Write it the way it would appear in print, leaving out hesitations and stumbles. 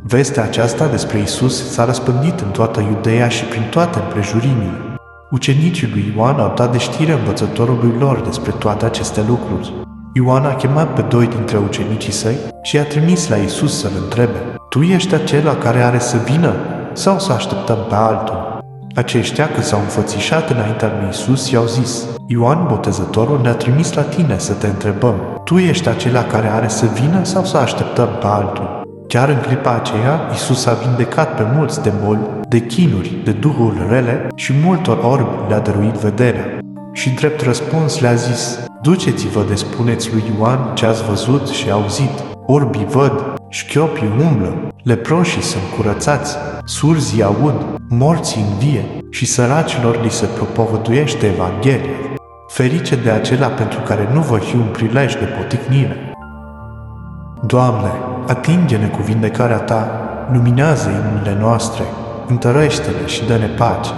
Vestea aceasta despre Isus s-a răspândit în toată Iudeea și prin toate împrejurimile. Ucenicii lui Ioan au dat de știre învățătorului lor despre toate aceste lucruri. Ioan a chemat pe 2 dintre ucenicii săi și i-a trimis la Isus să-l întrebe: Tu ești acela care are să vină sau să așteptăm pe altul? Aceștia, când s-au înfățișat înaintea lui Isus, i-au zis: Ioan Botezătorul ne-a trimis la tine să te întrebăm: Tu ești acela care are să vină sau să așteptăm pe altul? Chiar în clipa aceea, Isus a vindecat pe mulți de boli, de chinuri, de duhuri rele și multor orbi le-a dăruit vederea. Și drept răspuns le-a zis: Duceți-vă de spuneți lui Ioan ce ați văzut și auzit. Orbii văd, șchiopii umblă, leproșii sunt curățați, surzii aud, morții învie și săracilor li se propovăduiește Evanghelia. Ferice de acela pentru care nu va fi un prilej de poticnire. Doamne, atinge-ne cu vindecarea Ta, luminează inimile noastre, întărește-le și dă-ne pace.